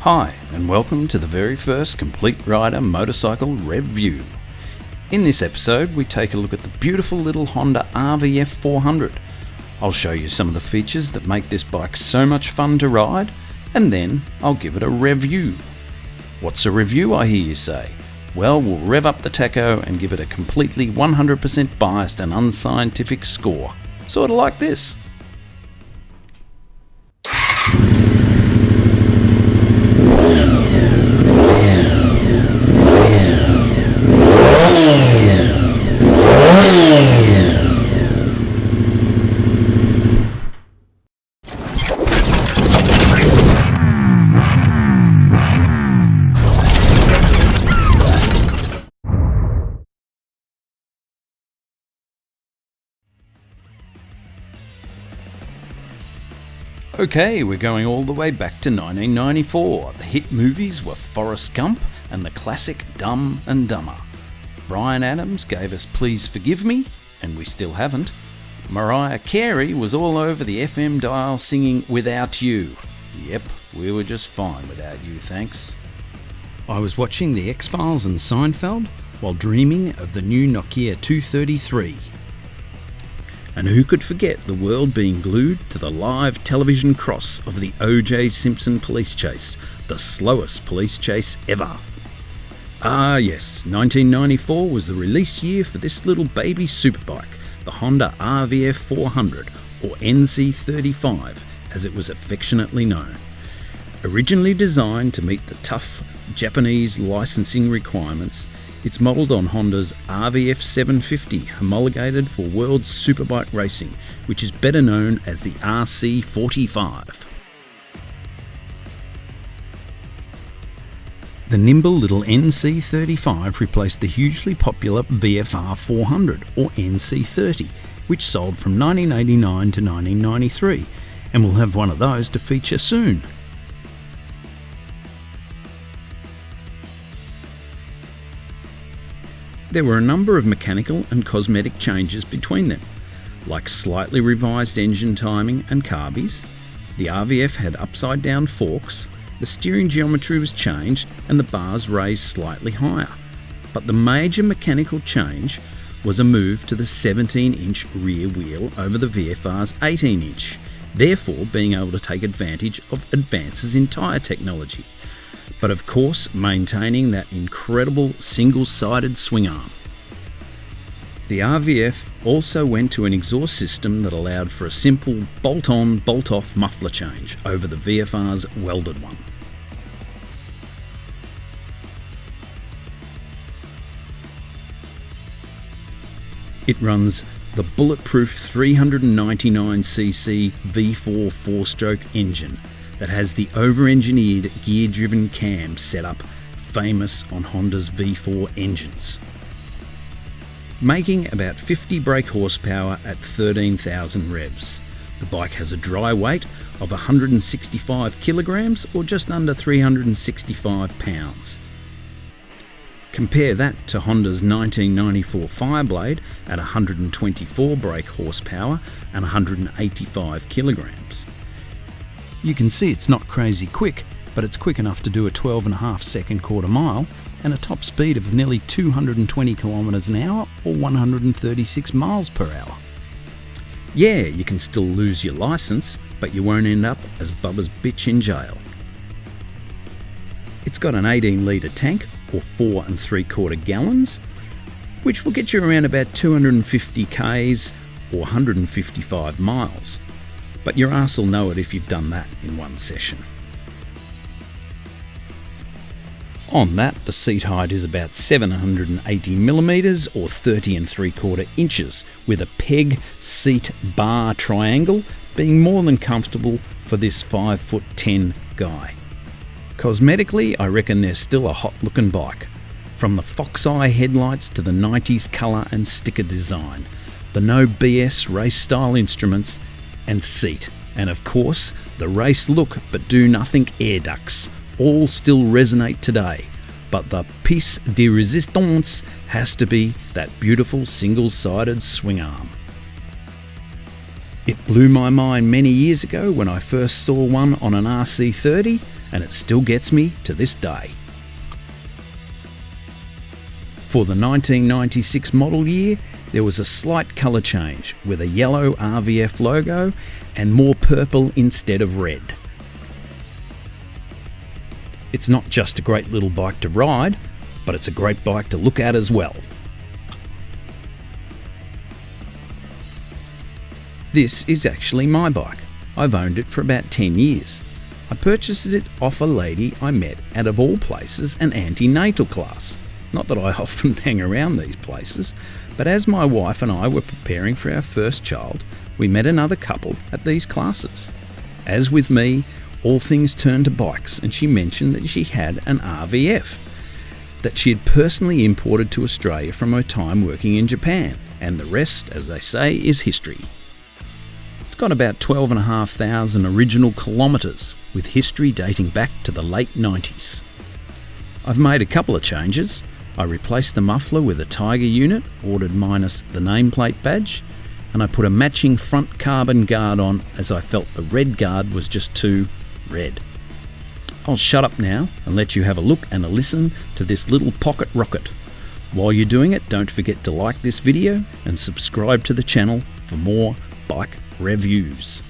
Hi, and welcome to the very first Complete Rider motorcycle review. In this episode, we take a look at the beautiful little Honda RVF400. I'll show you some of the features that make this bike so much fun to ride, and then I'll give it a review. What's a review, I hear you say? Well, we'll rev up the tacho and give it a completely 100% biased and unscientific score. Sort of like this. Okay, we're going all the way back to 1994. The hit movies were Forrest Gump and the classic Dumb and Dumber. Bryan Adams gave us Please Forgive Me, and we still haven't. Mariah Carey was all over the FM dial singing Without You. Yep, we were just fine without you, thanks. I was watching The X-Files and Seinfeld while dreaming of the new Nokia 233. And who could forget the world being glued to the live television cross of the O.J. Simpson police chase, the slowest police chase ever. Ah yes, 1994 was the release year for this little baby superbike, the Honda RVF400, or NC35 as it was affectionately known. Originally designed to meet the tough Japanese licensing requirements, it's modelled on Honda's RVF400 homologated for World Superbike Racing, which is better known as the RC45. The nimble little NC35 replaced the hugely popular VFR400 or NC30, which sold from 1989 to 1993, and we'll have one of those to feature soon. There were a number of mechanical and cosmetic changes between them, like slightly revised engine timing and carbies. The RVF had upside-down forks, the steering geometry was changed and the bars raised slightly higher. But the major mechanical change was a move to the 17-inch rear wheel over the VFR's 18-inch, therefore being able to take advantage of advances in tyre technology. But of course maintaining that incredible single-sided swing arm. The RVF also went to an exhaust system that allowed for a simple bolt-on, bolt-off muffler change over the VFR's welded one. It runs the bulletproof 399cc V4 4-stroke engine that has the over-engineered gear-driven cam setup famous on Honda's V4 engines. Making about 50 brake horsepower at 13,000 revs. The bike has a dry weight of 165 kilograms or just under 365 pounds. Compare that to Honda's 1994 Fireblade at 124 brake horsepower and 185 kilograms. You can see it's not crazy quick, but it's quick enough to do a 12.5 second quarter mile and a top speed of nearly 220 kilometers an hour or 136 miles per hour. Yeah, you can still lose your license, but you won't end up as Bubba's bitch in jail. It's got an 18-litre tank, or 4 3/4 gallons, which will get you around about 250 k's or 155 miles. But your arse will know it if you've done that in one session. On that, the seat height is about 780mm or 30 3/4 inches, with a peg seat bar triangle being more than comfortable for this 5'10" guy. Cosmetically, I reckon there's still a hot looking bike. From the fox eye headlights to the 90s colour and sticker design, the no BS race style instruments and seat, and of course the race look but do nothing air ducts all still resonate today, but the piece de resistance has to be that beautiful single-sided swing arm. It blew my mind many years ago when I first saw one on an RC30, and it still gets me to this day. For the 1996 model year, there was a slight colour change with a yellow RVF logo and more purple instead of red. It's not just a great little bike to ride, but it's a great bike to look at as well. This is actually my bike. I've owned it for about 10 years. I purchased it off a lady I met at, of all places, an antenatal class. Not that I often hang around these places, but as my wife and I were preparing for our first child, we met another couple at these classes. As with me, all things turned to bikes, and she mentioned that she had an RVF that she had personally imported to Australia from her time working in Japan, and the rest, as they say, is history. It's got about 12,500 original kilometres, with history dating back to the late 90s. I've made a couple of changes. I replaced the muffler with a Tiger unit, ordered minus the nameplate badge, and I put a matching front carbon guard on as I felt the red guard was just too red. I'll shut up now and let you have a look and a listen to this little pocket rocket. While you're doing it, don't forget to like this video and subscribe to the channel for more bike reviews.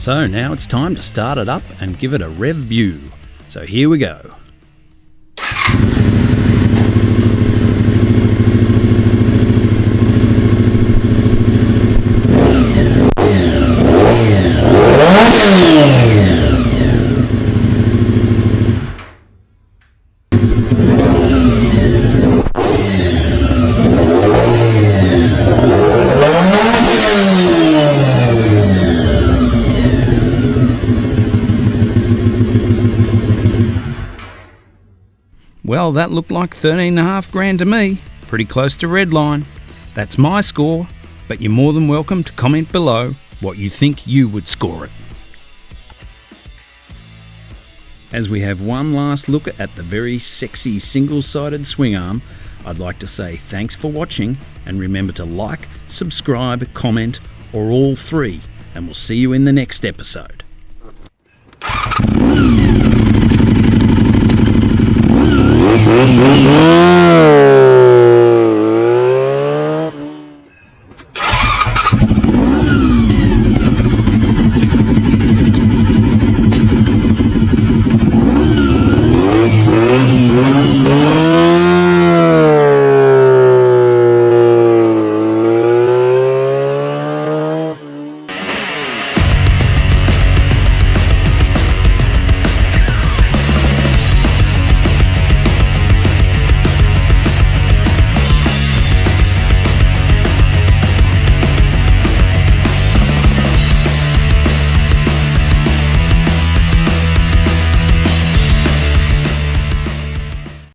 So now it's time to start it up and give it a rev view. So here we go. Well, that looked like 13.5 grand to me. Pretty close to redline. That's my score, but you're more than welcome to comment below what you think you would score it. As we have one last look at the very sexy single-sided swing arm, I'd like to say thanks for watching, and remember to like, subscribe, comment, or all three, and we'll see you in the next episode. Oh,